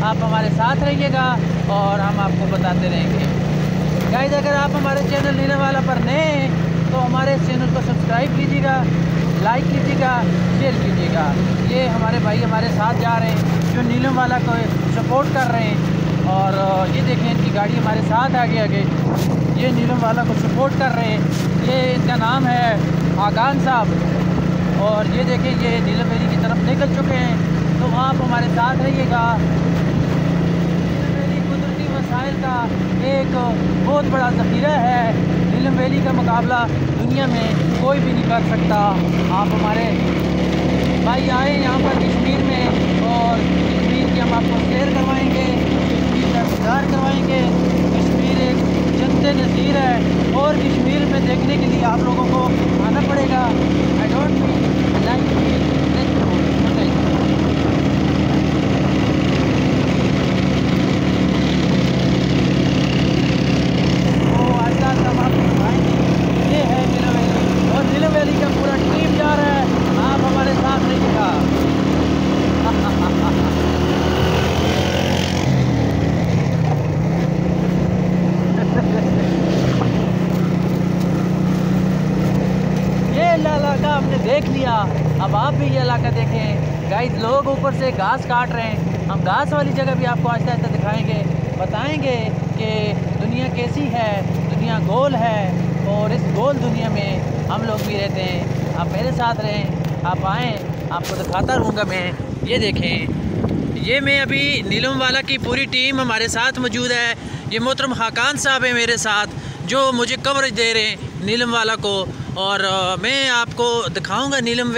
आप हमारे साथ रहिएगा और हम आपको बताते रहेंगे। गाइस, अगर आप हमारे चैनल नीलम वाला पर नए हैं तो हमारे चैनल को सब्सक्राइब कीजिएगा, लाइक कीजिएगा, शेयर कीजिएगा। ये हमारे भाई हमारे साथ जा रहे हैं जो नीलम वाला को सपोर्ट कर रहे हैं। और ये देखें, इनकी गाड़ी हमारे साथ आगे ये नीलम वाला को सपोर्ट कर रहे हैं। ये इनका नाम है हाकान साहब। और ये देखें, ये नीलम वैली की तरफ निकल चुके हैं। तो आप हमारे साथ रहिएगा। नीलम वैली कुदरती वसाइल का एक बहुत बड़ा ज़ख़ीरा है। नीलम वैली का मुकाबला दुनिया में कोई भी नहीं कर सकता। आप हमारे भाई आए यहाँ पर कश्मीर में, और कश्मीर की हम आपको सैर करवाएंगे, कश्मीर का दीदार करवाएंगे। कश्मीर एक जन्नत नज़ीर है और कश्मीर में देखने के लिए आप लोगों को आना पड़ेगा। आई डोंट लाइक ये है नीलम वैली, और नीलम वैली का पूरा टीम जा रहा है। आप हमारे साथ रहिएगा। ये इलाका हमने देख लिया, अब आप भी ये इलाका देखें। गाइस, लोग ऊपर से घास काट रहे हैं। हम घास वाली जगह भी आपको आहिस्ता आहिस्ता दिखाएंगे, बताएंगे कि दुनिया कैसी है। दुनिया गोल है और इस गोल दुनिया में हम लोग भी रहते हैं। आप मेरे साथ रहें, आप आएँ, आपको दिखाता रहूँगा मैं। ये देखें, ये मैं अभी नीलम वाला की पूरी टीम हमारे साथ मौजूद है। ये मोहतरम हाकान साहब हैं मेरे साथ, जो मुझे कवरेज दे रहे हैं नीलम वाला को। और मैं आपको दिखाऊंगा नीलम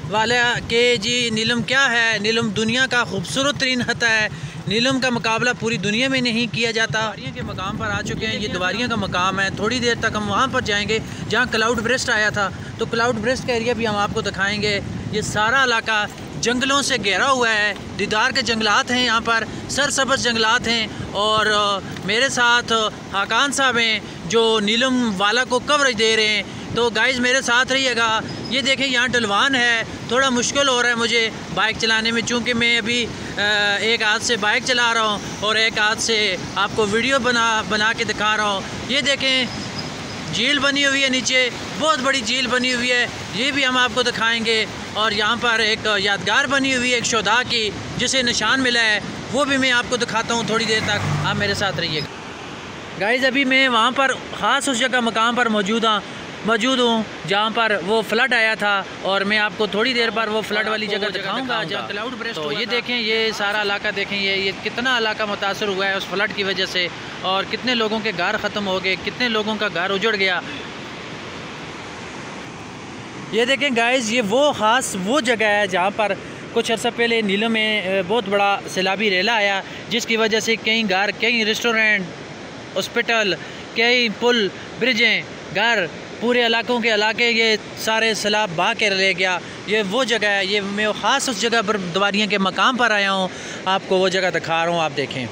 वाला के जी नीलम क्या है। नीलम दुनिया का खूबसूरत तरीन हता है। नीलम का मुकाबला पूरी दुनिया में नहीं किया जाता। दुवारियाँ के मकाम पर आ चुके हैं। ये दुवारियाँ का मकाम है। थोड़ी देर तक हम वहाँ पर जाएंगे जहाँ क्लाउड ब्रेस्ट आया था, तो क्लाउड ब्रेस्ट का एरिया भी हम आपको दिखाएंगे। ये सारा इलाका जंगलों से घेरा हुआ है। दीदार के जंगलात हैं, यहाँ पर सरसब्ज़ जंगलात हैं। और मेरे साथ हाकान साहब हैं जो नीलम वाला को कवरेज दे रहे हैं। तो गाइज़, मेरे साथ रहिएगा। ये देखें, यहाँ ढलवान है, थोड़ा मुश्किल हो रहा है मुझे बाइक चलाने में, चूँकि मैं अभी एक हाथ से बाइक चला रहा हूँ और एक हाथ से आपको वीडियो बना के दिखा रहा हूँ। ये देखें, झील बनी हुई है नीचे, बहुत बड़ी झील बनी हुई है, ये भी हम आपको दिखाएंगे। और यहाँ पर एक यादगार बनी हुई है एक शोधा की, जिसे निशान मिला है, वो भी मैं आपको दिखाता हूँ थोड़ी देर तक। आप मेरे साथ रहिएगा। गाइज़, अभी मैं वहाँ पर ख़ास उस जगह मकाम पर मौजूद हूँ जहाँ पर वो फ्लड आया था, और मैं आपको थोड़ी देर पर वो फ्लड वाली जगह दिखाऊंगा जहाँ क्लाउड ब्रेस्ट। तो ये देखें, ये सारा इलाका देखें, ये कितना इलाका मुतासर हुआ है उस फ्लड की वजह से, और कितने लोगों के घर ख़त्म हो गए, कितने लोगों का घर उजड़ गया। ये देखें गाइज़, ये वो जगह है जहाँ पर कुछ अर्सा पहले नीलम में बहुत बड़ा सैलाबी रेला आया, जिसकी वजह से कई घर, कई रेस्टोरेंट, हॉस्पिटल, कई पुल, ब्रिजें, घर, पूरे इलाकों के ये सारे सैलाब बहा के ले गया। ये वो जगह है। ये मैं ख़ास उस जगह पर दुवारियाँ के मकाम पर आया हूँ, आपको वो जगह दिखा रहा हूँ। आप देखें,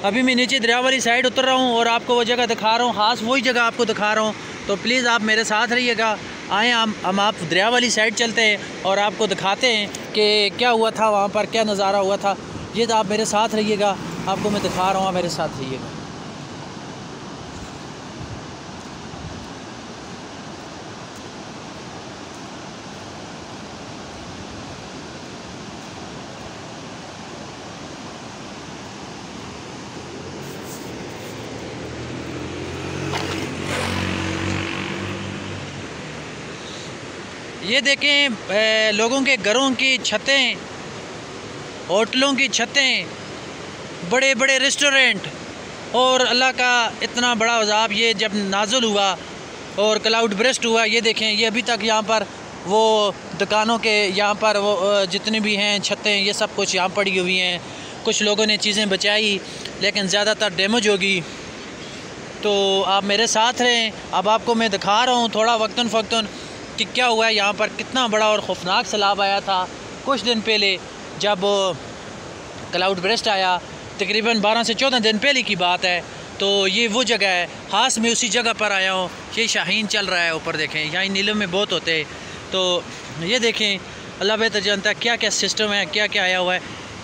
अभी मैं नीचे दरिया वाली साइड उतर रहा हूँ और आपको वो जगह दिखा रहा हूँ, ख़ास वही जगह आपको दिखा रहा हूँ। तो प्लीज़ आप मेरे साथ रहिएगा। आएँ, हम आप दरिया वाली साइड चलते हैं और आपको दिखाते हैं कि क्या हुआ था वहाँ पर, क्या नज़ारा हुआ था। ये तो आप मेरे साथ रहिएगा, आपको मैं दिखा रहा हूँ, आप मेरे साथ रहिएगा। ये देखें, लोगों के घरों की छतें, होटलों की छतें, बड़े बड़े रेस्टोरेंट, और अल्लाह का इतना बड़ा अज़ाब ये जब नाज़िल हुआ और क्लाउड ब्रेस्ट हुआ। ये देखें, ये अभी तक यहाँ पर वो दुकानों के यहाँ पर वो जितने भी हैं छतें, ये सब कुछ यहाँ पड़ी हुई हैं। कुछ लोगों ने चीज़ें बचाई, लेकिन ज़्यादातर डैमेज होगी। तो आप मेरे साथ रहें। अब आपको मैं दिखा रहा हूँ थोड़ा वक्तन फ़क्तन कि क्या हुआ है यहाँ पर। कितना बड़ा और ख़ौफनाक सैलाब आया था कुछ दिन पहले, जब क्लाउड ब्रेस्ट आया, तकरीबन 12 से 14 दिन पहले की बात है। तो ये वो जगह है, ख़ास मैं उसी जगह पर आया हूँ। ये शाहीन चल रहा है ऊपर, देखें, यहाँ नीलम में बहुत होते हैं। तो ये देखें, अल्लाह बेहतर जानता है क्या क्या सिस्टम है, क्या क्या आया हुआ है।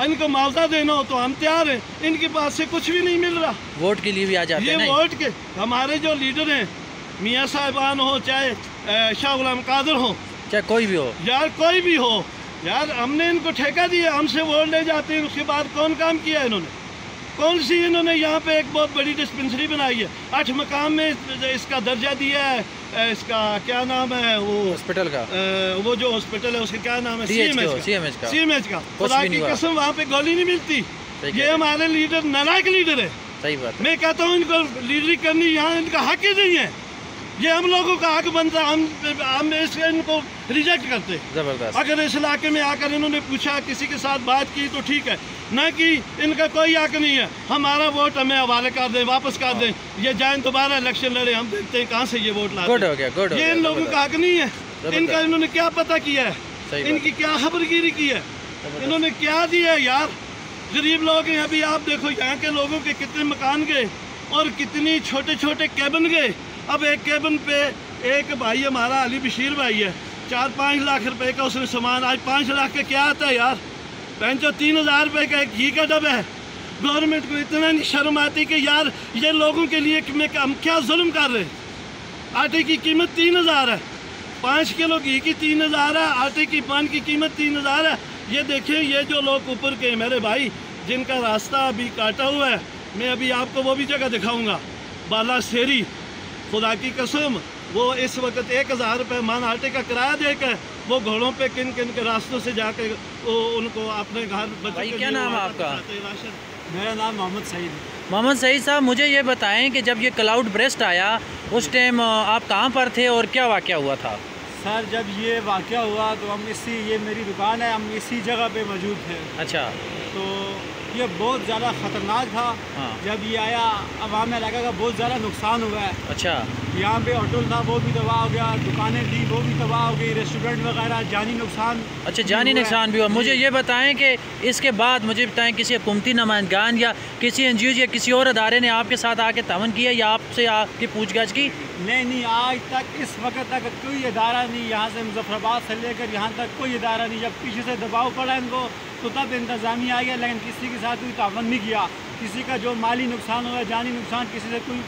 इनको मुआवजा देना हो तो हम तैयार हैं, इनके पास से कुछ भी नहीं मिल रहा। वोट के लिए भी आ जाते हैं। ये वोट के हमारे जो लीडर हैं, मियाँ साहिबान हो चाहे शाह गुलाम कादर हो, चाहे कोई भी हो, यार कोई भी हो, यार हमने इनको ठेका दिया, हमसे वोट ले जाते हैं, उसके बाद कौन काम किया इन्होंने? कौन सी इन्होंने यहाँ पे एक बहुत बड़ी डिस्पेंसरी बनाई है, 8 मकाम में इसका दर्जा दिया है, इसका क्या नाम है वो हॉस्पिटल का, वो जो हॉस्पिटल है उसका क्या नाम है, CMH का। खुदा की कसम वहाँ पे गोली नहीं मिलती। ये हमारे लीडर नालायक लीडर है। सही बात। मैं कहता हूँ इनको लीडरी करनी यहाँ इनका हक ही नहीं है, ये हम लोगों का हक बनता, हम इनको रिजेक्ट करते। जबरदस्त। अगर इस इलाके में आकर इन्होंने पूछा, किसी के साथ बात की तो ठीक है, न कि इनका कोई हक नहीं है। हमारा वोट हमें हवाले कर दें, वापस कर दें, ये जाए दोबारा इलेक्शन लड़े, हम देखते हैं कहाँ से ये वोट लाते। गुड हो गया। ये इन लोगों का हक नहीं है। इनका इन्होंने क्या पता किया है, इनकी क्या खबरगिरी की है, इन्होंने क्या दिया है यार। गरीब लोग हैं, अभी आप देखो यहाँ के लोगों के कितने मकान गए और कितनी छोटे छोटे कैबिन गए। अब एक कैबिन पे एक भाई हमारा अली बशीर भाई है, 4-5 लाख रुपए का उसने सामान, आज 5 लाख का क्या आता है यार? 3,000 रुपये का एक घी का डब्बा है। गवर्नमेंट को इतना नहीं शर्म आती कि यार ये लोगों के लिए हम क्या जुल्म कर रहे हैं। आटे की कीमत 3,000 है, 5 किलो घी की 3,000 है, आटे की पान की कीमत 3,000 है। ये देखें, ये जो लोग ऊपर के मेरे भाई जिनका रास्ता अभी काटा हुआ है, मैं अभी आपको वो भी जगह दिखाऊंगा, बाला शेरी। खुदा की कसम वो इस वक्त 1,000 रुपये मान आटे का किराया देकर वो घोड़ों पे किन किन के रास्तों से जाकर उनको अपने घर भाई। क्या नाम है आपका? मेरा नाम मोहम्मद सईद। मोहम्मद सईद साहब, मुझे ये बताएं कि जब ये क्लाउड बर्स्ट आया उस टाइम आप कहाँ पर थे और क्या वाक़या हुआ था? सर, जब ये वाक़या हुआ तो हम ये मेरी दुकान है, हम इसी जगह पे मौजूद थे। अच्छा। तो ये बहुत ज़्यादा ख़तरनाक था। हाँ। जब ये आया अवाम इलाका का बहुत ज़्यादा नुकसान हुआ है। अच्छा। यहाँ पे होटल था वो भी तबाह हो गया, दुकानें थी वो भी तबाह हो गई, रेस्टोरेंट वगैरह, जानी नुकसान। अच्छा, जानी नुकसान भी हुआ। मुझे ये बताएं कि इसके बाद मुझे बताएं किसी हुकूमती नुमाइंदगान या किसी NGO या किसी और अदारे ने आपके साथ आके तावन किया या आपसे आपकी पूछताछ की? नहीं, आज तक इस वक्त तक कोई इदारा नहीं, यहाँ से मुजफ्फराबाद से लेकर यहाँ तक कोई इदारा नहीं। जब पीछे से दबाव पड़ा इनको तो तब इंतज़ामिया आ गया, लेकिन किसी के साथ कोई तावन नहीं किया। किसी का जो माली नुकसान हुआ, जानी नुकसान, किसी से कोई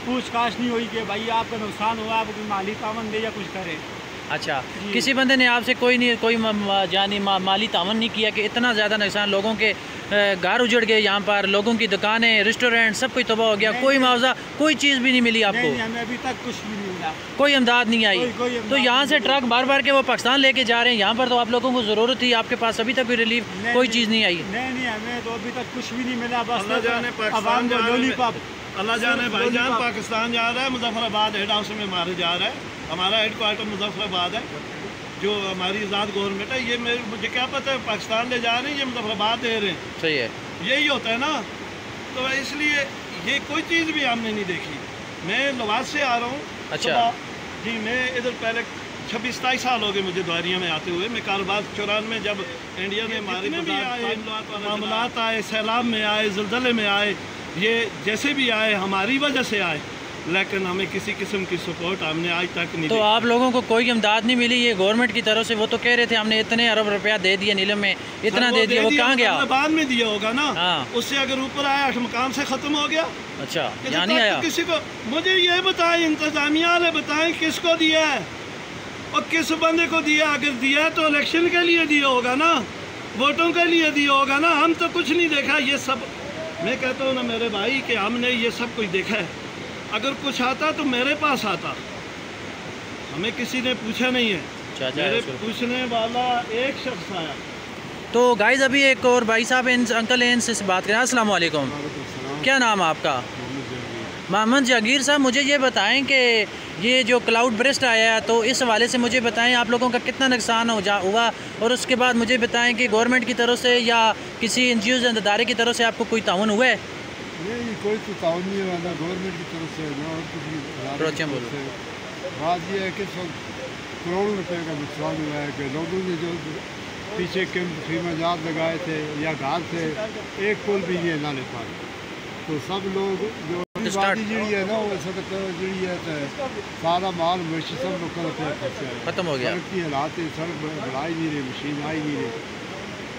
पूछताछ नहीं हुई कि भाई आपका नुकसान हुआ, आप कोई माली तावन दे या कुछ करे। अच्छा, किसी बंदे ने आपसे कोई जानी माली तावन नहीं किया कि इतना ज़्यादा नुकसान, लोगों के घर उजड़ गए, यहाँ पर लोगों की दुकानें, रेस्टोरेंट सब कुछ तबाह हो गया, कोई मुआवजा, कोई चीज़ भी नहीं मिली आपको? नहीं, हमें अभी तक कुछ भी नहीं मिला, कोई इमदाद नहीं आई। तो यहाँ से ट्रक बार के वो पाकिस्तान लेके जा रहे हैं, यहाँ पर तो आप लोगों को ज़रूरत थी, आपके पास अभी तक कोई रिलीफ कोई चीज़ नहीं आई? नहीं, हमें तो अभी तक कुछ भी नहीं मिला। बस अल्लाह जाने पाकिस्तान जाने पाकिस्तान जा रहा है, मुजफ्फराबाद हेड हाउस में हमारे जा रहा है। हमारा हेड क्वार्टर मुजफ्फराबाद है, जो हमारी आज़ाद गवर्नमेंट है। ये मुझे क्या पता है पाकिस्तान ले जा रहे हैं, ये मुजफ्फराबाद दे रहे हैं। सही है, यही होता है ना। तो इसलिए ये कोई चीज़ भी हमने नहीं देखी। मैं लवाज से आ रहा हूँ। अच्छा जी, मैं इधर पहले 26-27 साल हो गए मुझे द्वारिया में आते हुए। मैं कारोबार 94 में जब इंडिया ने हमारे मामलात आए, सैलाब में आए, ज़लज़ले में आए, ये जैसे भी आए हमारी वजह से आए, लेकिन हमें किसी किस्म की सपोर्ट हमने आज तक नहीं। तो आप लोगों को कोई इमदाद नहीं मिली ये गवर्नमेंट की तरफ से? वो तो कह रहे थे हमने इतने अरब रुपया दे दिया नीलम में, इतना दे दिया, वो कहाँ गया? बाद में दिया होगा ना। हाँ। उससे अगर ऊपर आया 8 मकाम से ख़त्म हो गया। अच्छा, यहाँ नहीं आया किसी को? मुझे ये बताएं, इंतजामिया वाले बताएं किसको दिया है और किस बंदे को दिया। अगर दिया तो इलेक्शन के लिए दिया होगा ना, वोटों के लिए दिया होगा ना। हम तो कुछ नहीं देखा। ये सब मैं कहता हूँ ना मेरे भाई कि हमने ये सब कुछ देखा है। अगर कुछ आता तो मेरे पास आता, हमें किसी ने पूछा नहीं है। मेरे पूछने वाला एक शख्स आया। तो गाइस अभी एक और भाई साहब अंकल हैं, इनसे बात करें। अस्सलाम वालेकुम, क्या नाम है आपका? मोहम्मद जहांगीर साहब, मुझे ये बताएं कि ये जो क्लाउड बर्स्ट आया है तो इस हवाले से मुझे बताएं आप लोगों का कितना नुकसान हुआ, और उसके बाद मुझे बताएं कि गवर्नमेंट की तरफ से या किसी NGO अदारे की तरफ से आपको कोई ताउन हुआ है? नहीं, कोई तो ताउन नहीं हुआ ना गवर्नमेंट की तरफ से ना और किसी बात यह है कि करोड़ों रुपए का नुकसान हुआ है कि लोगों ने जो पीछे खीमाजात लगाए थे या घर थे, एक पुल भी ये ना ले पाए। तो सब लोग जो बादी जी है ना वो सड़क जी है तो सारा माल मवेशी सब लोगों का खत्म हो गया। सड़क की हालात, सड़क बढ़ाई नहीं रही, मशीन आई नहीं रही।